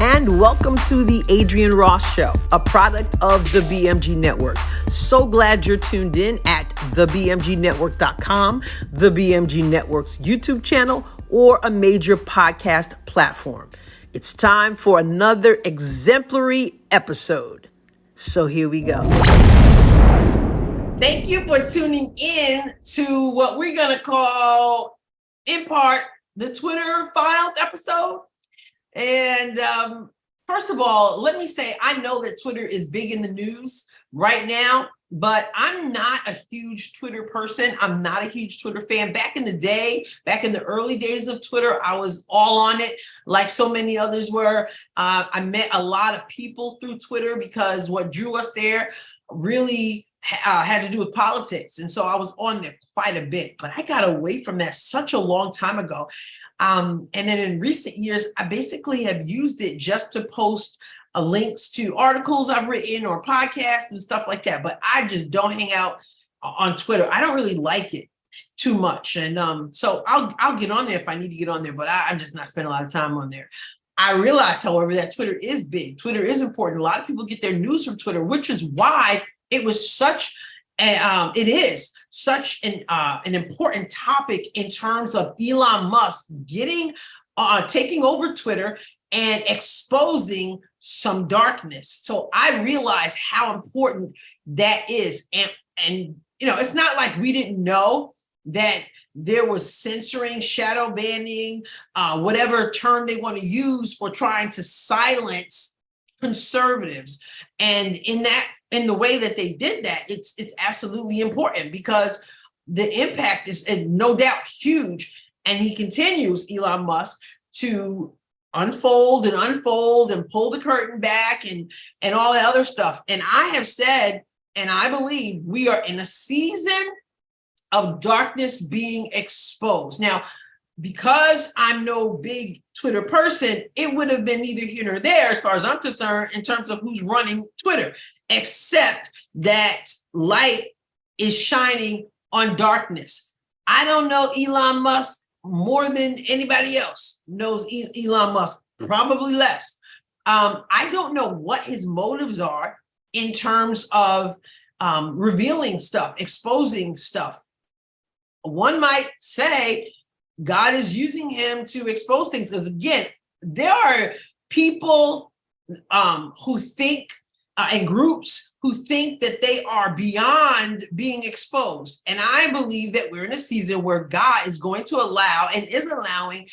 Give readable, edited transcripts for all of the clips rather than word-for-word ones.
and welcome to the Adrian Ross Show, a product of the BMG Network. So glad you're tuned in at thebmgnetwork.com, the BMG Network's YouTube channel, or a major podcast platform. It's time for another exemplary episode. So here we go. Thank you for tuning in to what we're going to call, in part, the Twitter Files episode. And first of all, let me say, I know that Twitter is big in the news right now, but I'm not a huge Twitter person. I'm not a huge Twitter fan. Back in the day, back in the early days of Twitter, I was all on it like so many others were. I met a lot of people through Twitter because what drew us there really had to do with politics. And so I was on there quite a bit, but I got away from that such a long time ago. And then in recent years, I basically have used it just to post links to articles I've written or podcasts and stuff like that. But I just don't hang out on Twitter. I don't really like it too much. And so I'll get on there if I need to get on there, but I'm just not spending a lot of time on there. I realized, however, that Twitter is big. Twitter is important. A lot of people get their news from Twitter, which is why it was such it is such an important topic in terms of Elon Musk taking over Twitter and exposing some darkness. So I realized how important that is. And you know, it's not like we didn't know that there was censoring, shadow banning, whatever term they want to use for trying to silence conservatives. And in the way that they did that, it's absolutely important because the impact is no doubt huge. And he continues, Elon Musk, to unfold and pull the curtain back and all that other stuff. And I have said, and I believe we are in a season of darkness being exposed. Now, because I'm no big Twitter person, it would have been neither here nor there, as far as I'm concerned, in terms of who's running Twitter, except that light is shining on darkness. I don't know Elon Musk more than anybody else knows Elon Musk, probably less. I don't know what his motives are in terms of revealing stuff, exposing stuff. One might say God is using him to expose things because, again, there are people who think and groups who think that they are beyond being exposed. And I believe that we're in a season where God is going to allow and is allowing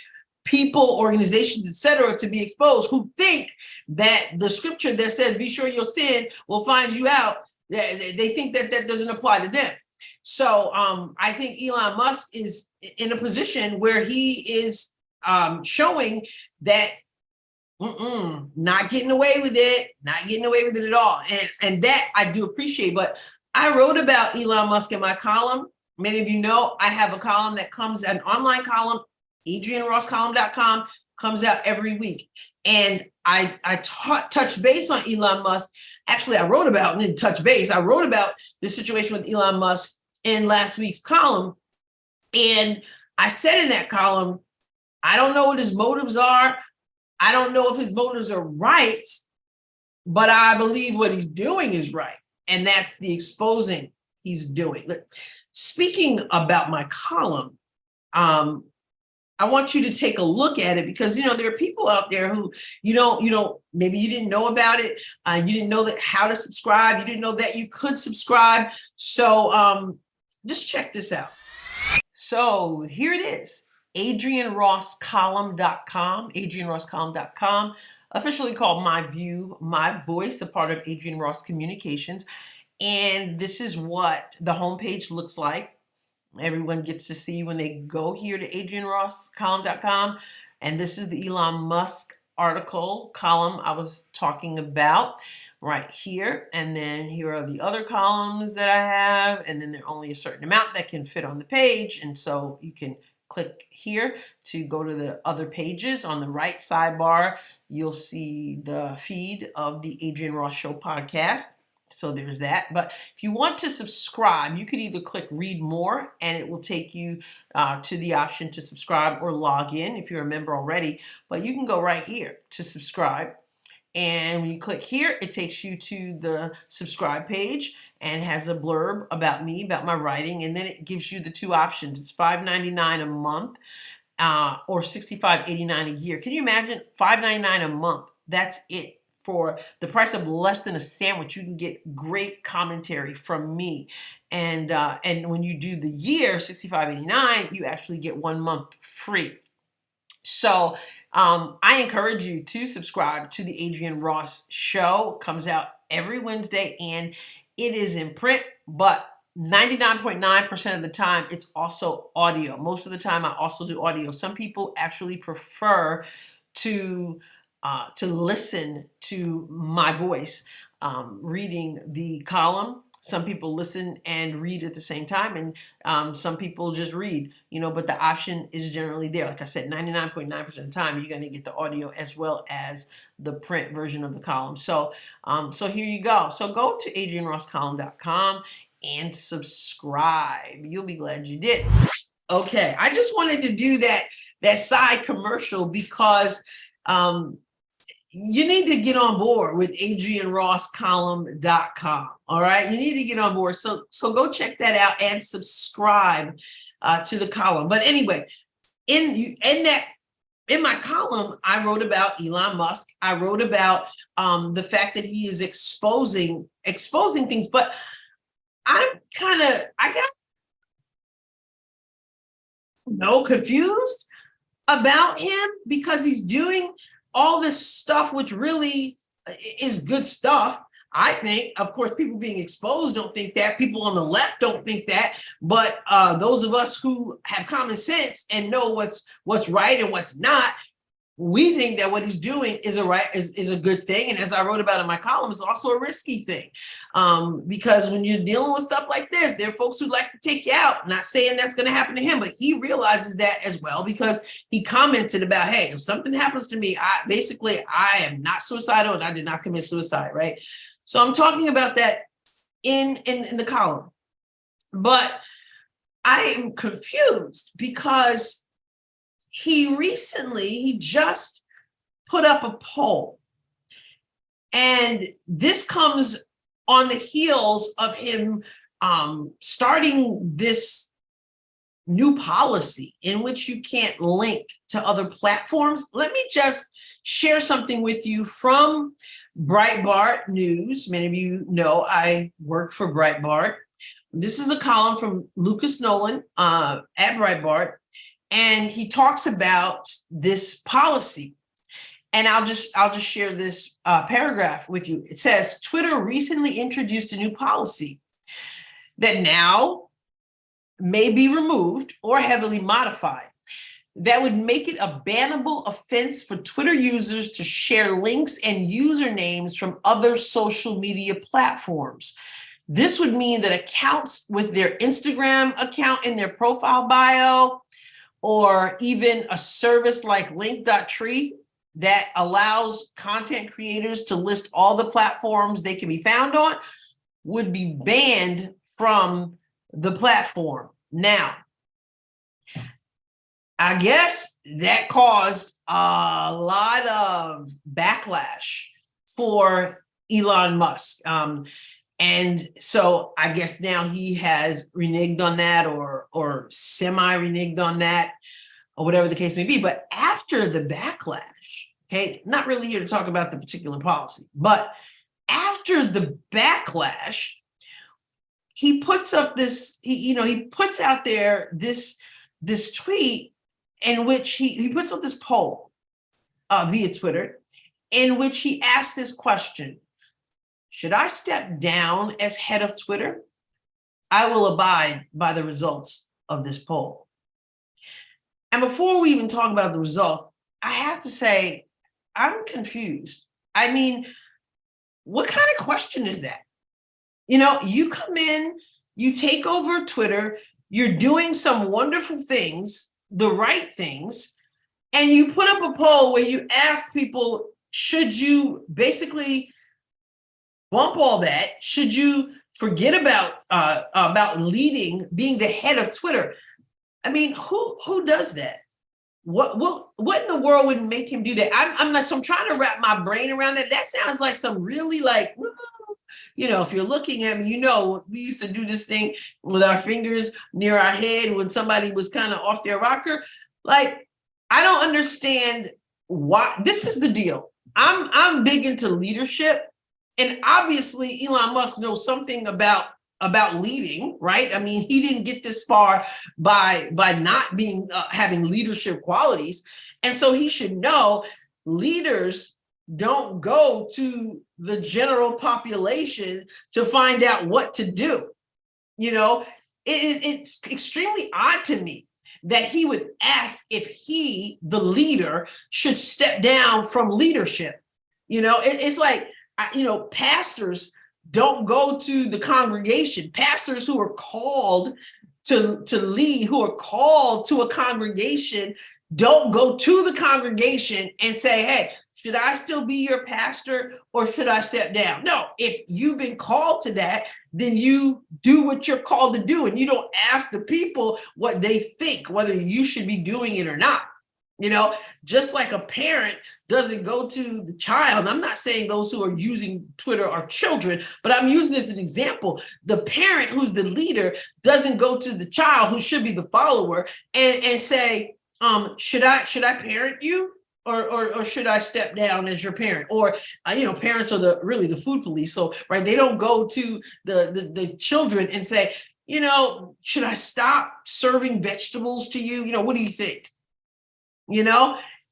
people, organizations, etc., to be exposed who think that the scripture that says, be sure your sin will find you out, they think that that doesn't apply to them. So I think Elon Musk is in a position where he is showing that not getting away with it at all. And that I do appreciate. But I wrote about Elon Musk in my column. Many of you know I have a column that comes, an online column, adrianrosscolumn.com, comes out every week. And I touch base on Elon Musk. Actually, I wrote about, and then touch base, I wrote about the situation with Elon Musk in last week's column. And I said in that column, I don't know what his motives are. I don't know if his motives are right, but I believe what he's doing is right. And that's the exposing he's doing. Speaking about my column, I want you to take a look at it because, you know, there are people out there who maybe you didn't know about it. You didn't know that how to subscribe. You didn't know that you could subscribe. So just check this out. So here it is, adrianrosscolumn.com, officially called My View, My Voice, a part of Adrian Ross Communications. And this is what the homepage looks like. Everyone gets to see when they go here to adrianrosscolumn.com. And this is the Elon Musk article column I was talking about right here. And then here are the other columns that I have. And then there are only a certain amount that can fit on the page. And so you can click here to go to the other pages. On the right sidebar, you'll see the feed of the Adrian Ross Show podcast. So there's that. But if you want to subscribe, you could either click read more and it will take you to the option to subscribe or log in if you're a member already. But you can go right here to subscribe. And when you click here, it takes you to the subscribe page and has a blurb about me, about my writing. And then it gives you the two options. It's $5.99 a month or $65.89 a year. Can you imagine $5.99 a month? That's it. For the price of less than a sandwich, you can get great commentary from me. And when you do the year, $65.89, you actually get 1 month free. So I encourage you to subscribe to the Adrienne Ross Show. It comes out every Wednesday, and it is in print, but 99.9% of the time, it's also audio. Most of the time, I also do audio. Some people actually prefer to listen to my voice reading the column. Some people listen and read at the same time, and some people just read, but the option is generally there. Like I said, 99.9% of the time, you're going to get the audio as well as the print version of the column. So here you go. So go to adriennerosscolumn.com and subscribe. You'll be glad you did. Okay, I just wanted to do that side commercial because you need to get on board with adriennerosscolumn.com. All right, you need to get on board. So go check that out and subscribe to the column. But anyway, in my column, I wrote about Elon Musk. I wrote about the fact that he is exposing things. But I got confused about him because he's doing all this stuff, which really is good stuff. I think, of course, people being exposed don't think that. People on the left don't think that. But those of us who have common sense and know what's right and what's not, we think that what he's doing is a good thing. And as I wrote about in my column, it's also a risky thing. Because when you're dealing with stuff like this, there are folks who like to take you out. Not saying that's going to happen to him, but he realizes that as well, because he commented about, hey, if something happens to me, I am not suicidal and I did not commit suicide, right? So I'm talking about that in the column. But I am confused because he just put up a poll, and this comes on the heels of him starting this new policy in which you can't link to other platforms. Let me just share something with you from Breitbart News. Many of you know I work for Breitbart. This is a column from Lucas Nolan at Breitbart. And he talks about this policy. And I'll just share this paragraph with you. It says, Twitter recently introduced a new policy that now may be removed or heavily modified that would make it a bannable offense for Twitter users to share links and usernames from other social media platforms. This would mean that accounts with their Instagram account in their profile bio, or even a service like link.tree that allows content creators to list all the platforms they can be found on, would be banned from the platform. Now, I guess that caused a lot of backlash for Elon Musk. And so I guess now he has reneged on that or semi-reneged on that, or whatever the case may be. But after the backlash, okay, not really here to talk about the particular policy, but after the backlash, he puts up this, he puts out there this tweet in which he puts up this poll via Twitter, in which he asked this question: should I step down as head of Twitter? I will abide by the results of this poll. And before we even talk about the result, I have to say, I'm confused. I mean, what kind of question is that? You come in, you take over Twitter, you're doing some wonderful things, the right things, and you put up a poll where you ask people, should you basically bump all that? Should you forget about leading, being the head of Twitter? I mean, who does that? What in the world would make him do that? I'm not. So I'm trying to wrap my brain around that. That sounds like some really like, if you're looking at me, we used to do this thing with our fingers near our head when somebody was kind of off their rocker. Like, I don't understand why. This is the deal. I'm big into leadership, and obviously Elon Musk knows something about leading, right? I mean, he didn't get this far by not being having leadership qualities, and so he should know leaders don't go to the general population to find out what to do. It's extremely odd to me that he would ask if he, the leader, should step down from leadership. It's like, pastors don't go to the congregation. Pastors who are called to lead, who are called to a congregation, don't go to the congregation and say, hey, should I still be your pastor or should I step down? No, if you've been called to that, then you do what you're called to do. And you don't ask the people what they think, whether you should be doing it or not. Just like a parent doesn't go to the child. I'm not saying those who are using Twitter are children, but I'm using this as an example. The parent who's the leader doesn't go to the child who should be the follower and say, should I parent you? Or should I step down as your parent? Or, parents are really the food police. So, right, they don't go to the children and say, should I stop serving vegetables to you? What do you think?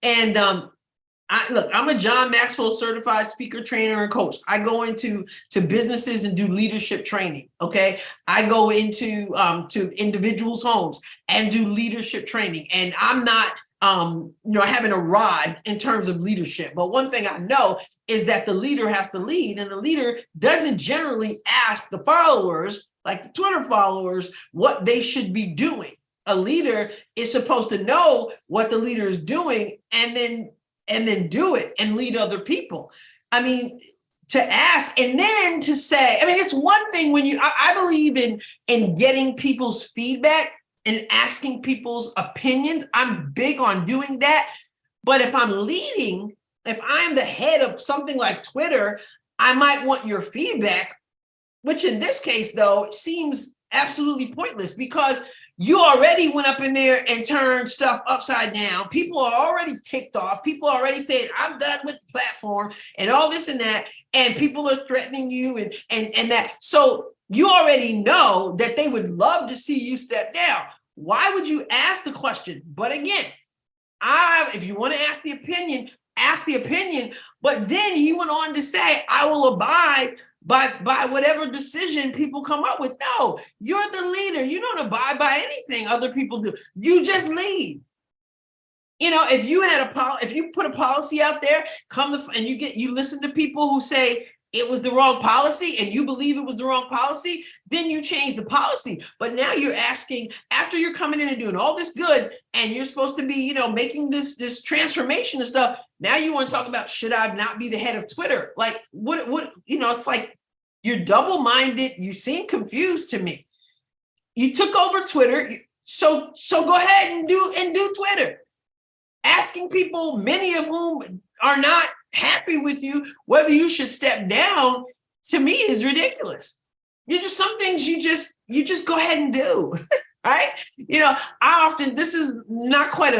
And I'm a John Maxwell certified speaker, trainer, and coach. I go into businesses and do leadership training. Okay, I go into to individuals' homes and do leadership training. And I'm not I haven't arrived in terms of leadership. But one thing I know is that the leader has to lead, and the leader doesn't generally ask the followers, like the Twitter followers, what they should be doing. A leader is supposed to know what the leader is doing and then do it and lead other people. I mean, to ask and then to say, it's one thing when I believe in getting people's feedback and asking people's opinions. I'm big on doing that. But if I'm leading, if I'm the head of something like Twitter, I might want your feedback, which in this case, though, seems absolutely pointless because you already went up in there and turned stuff upside down. People are already ticked off. People are already saying, I'm done with the platform and all this and that. And people are threatening you and that. So you already know that they would love to see you step down. Why would you ask the question? But again, if you want to ask the opinion, ask the opinion. But then he went on to say, I will abide by whatever decision people come up with. No, you're the leader. You don't abide by anything other people do. You just lead. If you put a policy out there, and you listen to people who say it was the wrong policy and you believe it was the wrong policy, then you change the policy. But now you're asking, after you're coming in and doing all this good and you're supposed to be, making this transformation and stuff. Now you want to talk about, should I not be the head of Twitter? Like what, it's like you're double-minded. You seem confused to me. You took over Twitter. So go ahead and do Twitter. Asking people, many of whom are not happy with you, whether you should step down, to me is ridiculous. Some things you just go ahead and do, right? This is not quite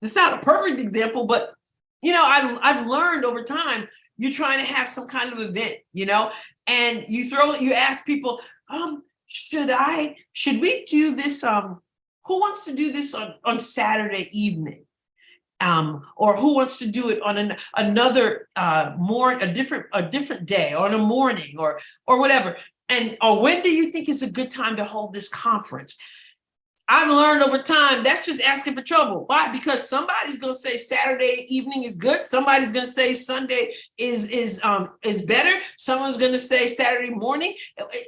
it's not a perfect example, but I've learned over time, you're trying to have some kind of event, and you ask people, should we do this? Who wants to do this on Saturday evening? Or who wants to do it on a different day or in a morning or whatever. Or when do you think is a good time to hold this conference? I've learned over time that's just asking for trouble. Why? Because somebody's going to say Saturday evening is good. Somebody's going to say Sunday is better. Someone's going to say Saturday morning.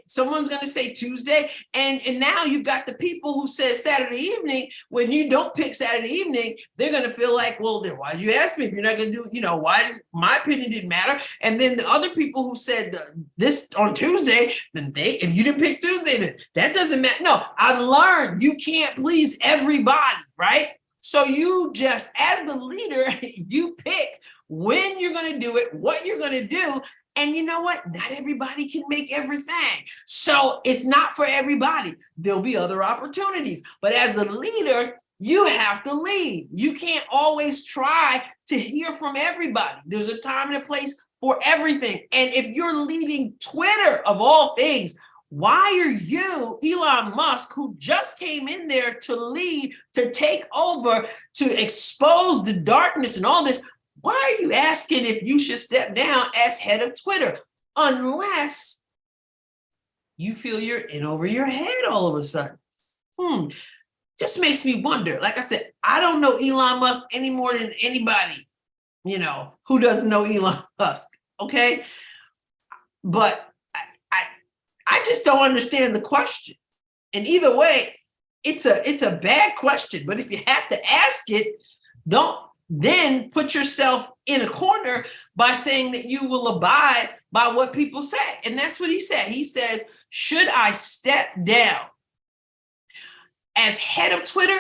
Someone's going to say Tuesday. And now you've got the people who said Saturday evening. When you don't pick Saturday evening, they're going to feel like, well, then why'd you ask me if you're not going to do, why my opinion didn't matter? And then the other people who said this on Tuesday, then if you didn't pick Tuesday, then that doesn't matter. No, I've learned you can't please everybody, right? So you just, as the leader, you pick when you're going to do it, what you're going to do. And you know what? Not everybody can make everything. So it's not for everybody. There'll be other opportunities. But as the leader, you have to lead. You can't always try to hear from everybody. There's a time and a place for everything. And if you're leading Twitter, of all things, why are you, Elon Musk, who just came in there to lead, to take over, to expose the darkness and all this, why are you asking if you should step down as head of Twitter? Unless you feel you're in over your head all of a sudden. Just makes me wonder. Like I said, I don't know Elon Musk any more than anybody, who doesn't know Elon Musk, okay? But I just don't understand the question. And either way, it's a bad question. But if you have to ask it, don't then put yourself in a corner by saying that you will abide by what people say. And that's what he said. He says, should I step down as head of Twitter?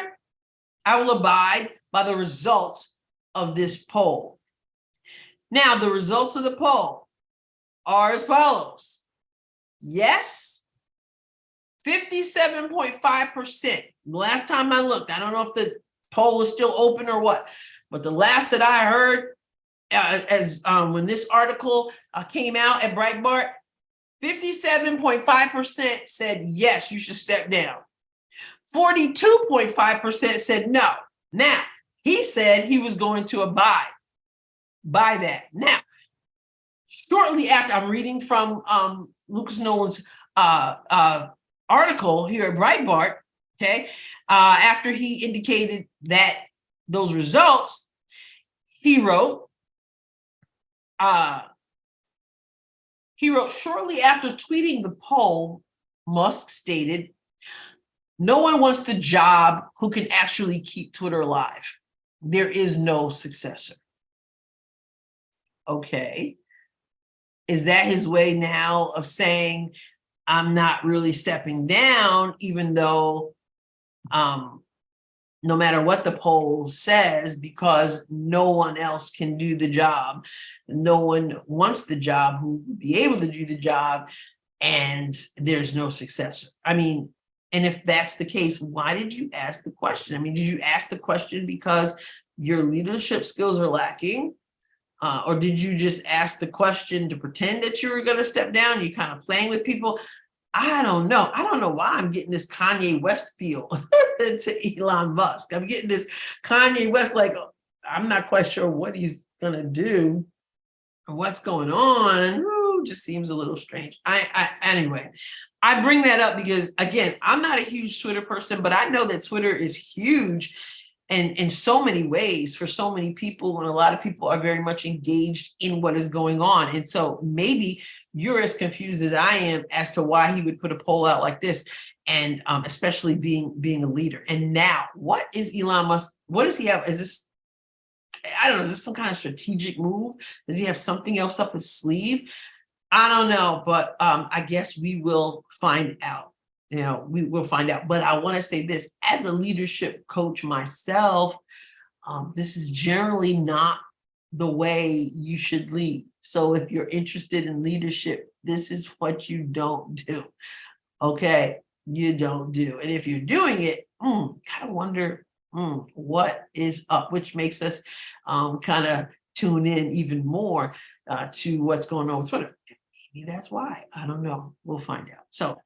I will abide by the results of this poll. Now, the results of the poll are as follows. Yes, 57.5%. Last time I looked, I don't know if the poll was still open or what, but the last that I heard when this article came out at Breitbart, 57.5% said, yes, you should step down. 42.5% said no. Now, he said he was going to abide by that. Now, shortly after, I'm reading from Lucas Nolan's article here at Breitbart, okay, after he indicated that those results, he wrote, shortly after tweeting the poll, Musk stated, no one wants the job who can actually keep Twitter alive. There is no successor. Okay. Is that his way now of saying, I'm not really stepping down, even though no matter what the poll says, because no one else can do the job. No one wants the job who would be able to do the job, and there's no successor. I mean, and if that's the case, why did you ask the question? I mean, did you ask the question because your leadership skills are lacking? Or did you just ask the question to pretend that you were going to step down? You're kind of playing with people. I don't know. I don't know why I'm getting this Kanye West feel to Elon Musk. I'm getting this Kanye West, like, I'm not quite sure what he's going to do or what's going on. Ooh, just seems a little strange. Anyway, I bring that up because, again, I'm not a huge Twitter person, but I know that Twitter is huge and in so many ways for so many people, and a lot of people are very much engaged in what is going on. And so maybe you're as confused as I am as to why he would put a poll out like this, and especially being a leader. And now, what is Elon Musk? What does he have? Is this, I don't know, is this some kind of strategic move? Does he have something else up his sleeve? I don't know, but I guess we will find out. We will find out. But I want to say this, as a leadership coach myself, this is generally not the way you should lead. So if you're interested in leadership, this is what you don't do. Okay, you don't do. And if you're doing it, kind of wonder what is up, which makes us kind of tune in even more to what's going on with Twitter. Maybe that's why. I don't know. We'll find out. So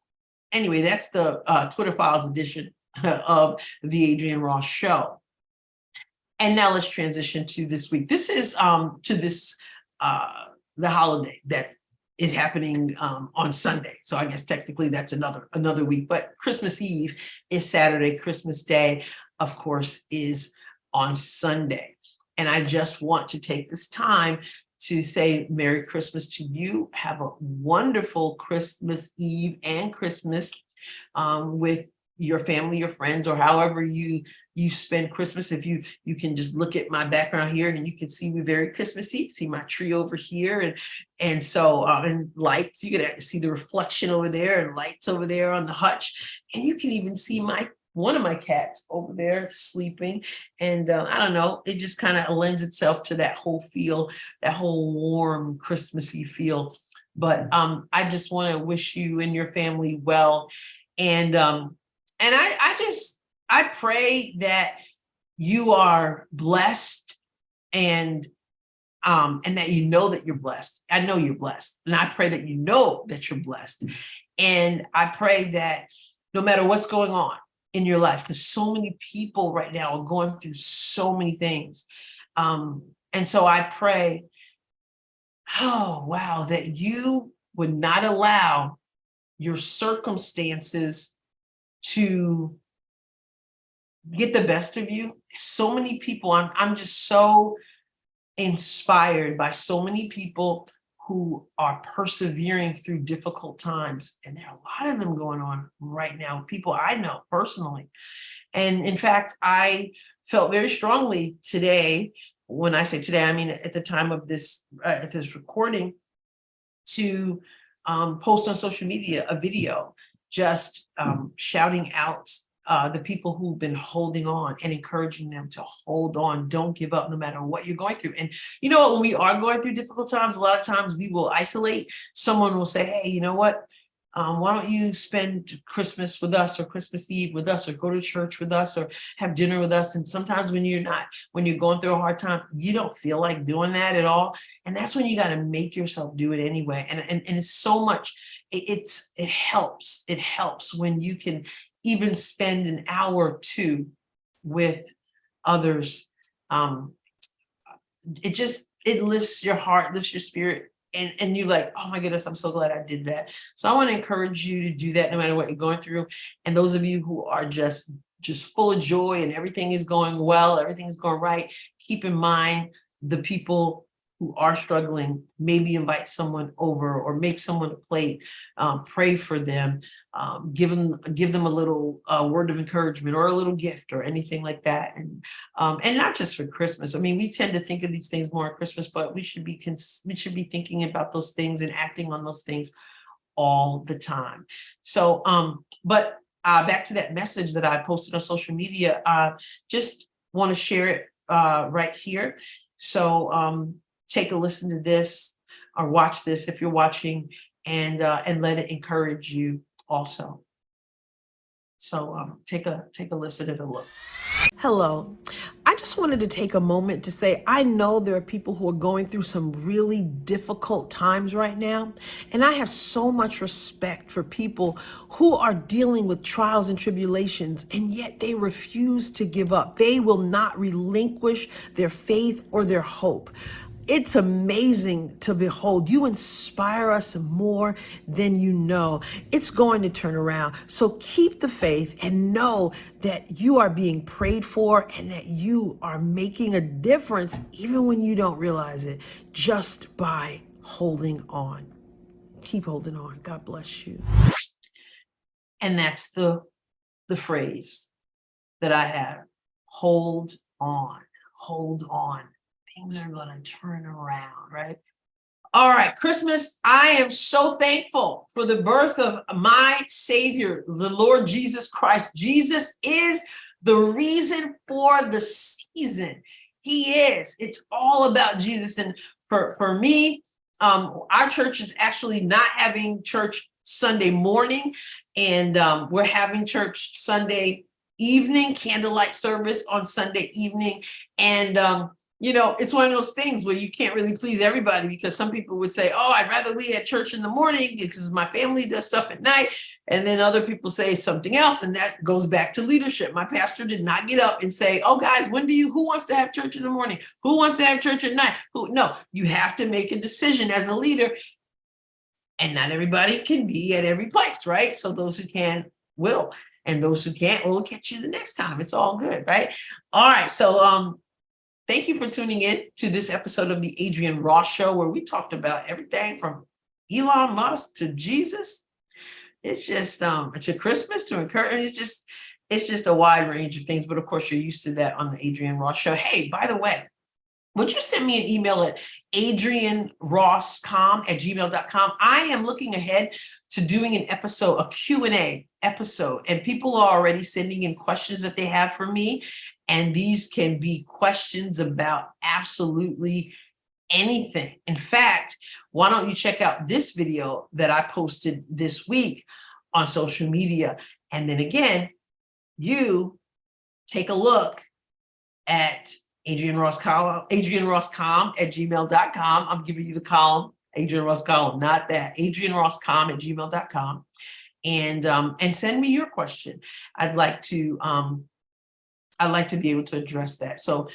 anyway, that's the Twitter Files edition of the Adrienne Ross Show. And now let's transition to this week. This is to this the holiday that is happening on Sunday. So I guess technically that's another week, but Christmas Eve is Saturday. Christmas Day, of course, is on Sunday. And I just want to take this time to say Merry Christmas to you. Have a wonderful Christmas Eve and Christmas with your family, your friends, or however you spend Christmas. If you can just look at my background here and you can see me very Christmassy, see my tree over here, and so and lights, you can see the reflection over there and lights over there on the hutch, and you can even see one of my cats over there sleeping. And I don't know, it just kind of lends itself to that whole feel, that whole warm Christmassy feel. But I just want to wish you and your family well. And I pray that you are blessed and that you know that you're blessed. I know you're blessed. And I pray that you know that you're blessed. And I pray that no matter what's going on in your life, because so many people right now are going through so many things. And so I pray, oh, wow, that you would not allow your circumstances to get the best of you. So many people, I'm just so inspired by so many people who are persevering through difficult times. And there are a lot of them going on right now, people I know personally. And in fact, I felt very strongly today, when I say today, I mean at the time of this recording, to post on social media a video just shouting out the people who've been holding on and encouraging them to hold on. Don't give up no matter what you're going through. And you know what, when we are going through difficult times, a lot of times we will isolate. Someone will say, hey, you know what? Why don't you spend Christmas with us, or Christmas Eve with us, or go to church with us, or have dinner with us? And sometimes when you're going through a hard time, you don't feel like doing that at all. And that's when you got to make yourself do it anyway. And it's so much, it helps. It helps when you can even spend an hour or two with others. It lifts your heart, lifts your spirit. And you're like, oh my goodness, I'm so glad I did that. So I want to encourage you to do that no matter what you're going through. And those of you who are just full of joy and everything is going well, everything is going right, keep in mind the people who are struggling. Maybe invite someone over or make someone a plate, pray for them, give them a little word of encouragement or a little gift or anything like that. And not just for Christmas. I mean, we tend to think of these things more at Christmas, but we should be thinking about those things and acting on those things all the time. So, but back to that message that I posted on social media, just want to share it right here. So take a listen to this or watch this if you're watching, and let it encourage you also. So take a listen and a look. Hello. I just wanted to take a moment to say, I know there are people who are going through some really difficult times right now. And I have so much respect for people who are dealing with trials and tribulations, and yet they refuse to give up. They will not relinquish their faith or their hope. It's amazing to behold. You inspire us more than you know. It's going to turn around. So keep the faith and know that you are being prayed for and that you are making a difference even when you don't realize it, just by holding on. Keep holding on. God bless you. And that's the phrase that I have. Hold on. Hold on. Things are going to turn around, right? All right, Christmas, I am so thankful for the birth of my Savior, the Lord Jesus Christ. Jesus is the reason for the season. He is. It's all about Jesus. And for me, our church is actually not having church Sunday morning, and we're having church Sunday evening, candlelight service on Sunday evening. And you know, it's one of those things where you can't really please everybody, because some people would say, oh, I'd rather be at church in the morning because my family does stuff at night. And then other people say something else. And that goes back to leadership. My pastor did not get up and say, oh, guys, who wants to have church in the morning? Who wants to have church at night? No, you have to make a decision as a leader. And not everybody can be at every place, right? So those who can will, and those who can't will catch you the next time. It's all good, right? All right. So thank you for tuning in to this episode of the Adrienne Ross Show, where we talked about everything from Elon Musk to Jesus. It's just to Christmas, to encourage. It's just a wide range of things. But of course, you're used to that on the Adrienne Ross Show. Hey, by the way, would you send me an email at adriennerosscom@gmail.com? I am looking ahead to doing an episode, a Q&A episode, and people are already sending in questions that they have for me. And these can be questions about absolutely anything. In fact, why don't you check out this video that I posted this week on social media? And then again, you take a look at adriennerosscom@gmail.com. I'm giving you the column, Adrienne Ross column, not that. adriennerosscom@gmail.com. And send me your question. I'd like to be able to address that. So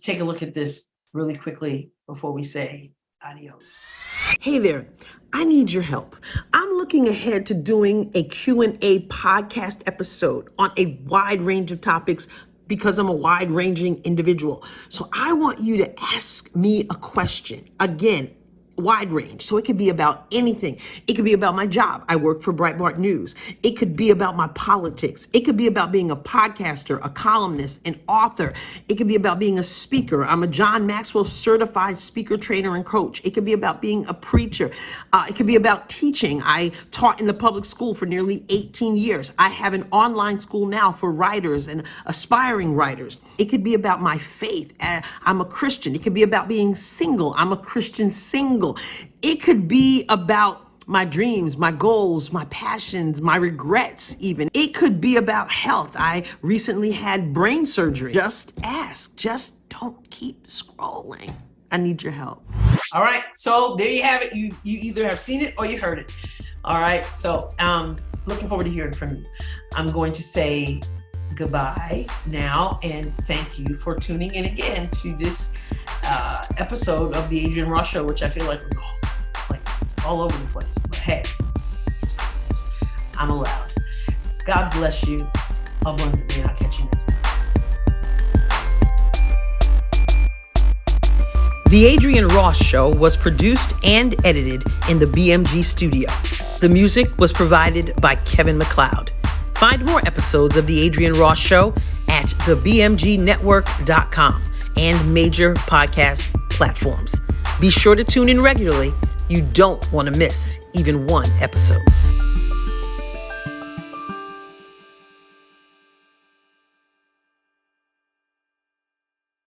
take a look at this really quickly before we say adios. Hey there, I need your help. I'm looking ahead to doing a Q&A podcast episode on a wide range of topics because I'm a wide-ranging individual. So I want you to ask me a question. Again, wide range. So it could be about anything. It could be about my job. I work for Breitbart News. It could be about my politics. It could be about being a podcaster, a columnist, an author. It could be about being a speaker. I'm a John Maxwell certified speaker, trainer, and coach. It could be about being a preacher. It could be about teaching. I taught in the public school for nearly 18 years. I have an online school now for writers and aspiring writers. It could be about my faith. I'm a Christian. It could be about being single. I'm a Christian single. It could be about my dreams, my goals, my passions, my regrets even. It could be about health. I recently had brain surgery. Just ask. Just don't keep scrolling. I need your help. All right. So there you have it. You either have seen it or you heard it. All right. So looking forward to hearing from you. I'm going to say goodbye now, and thank you for tuning in again to this episode of the Adrienne Ross Show, which I feel like was all over the place. But hey, it's Christmas. I'm allowed. God bless you abundantly, and I'll catch you next time. The Adrienne Ross Show was produced and edited in the BMG studio. The music was provided by Kevin MacLeod. Find more episodes of The Adrienne Ross Show at thebmgnetwork.com and major podcast platforms. Be sure to tune in regularly. You don't want to miss even one episode.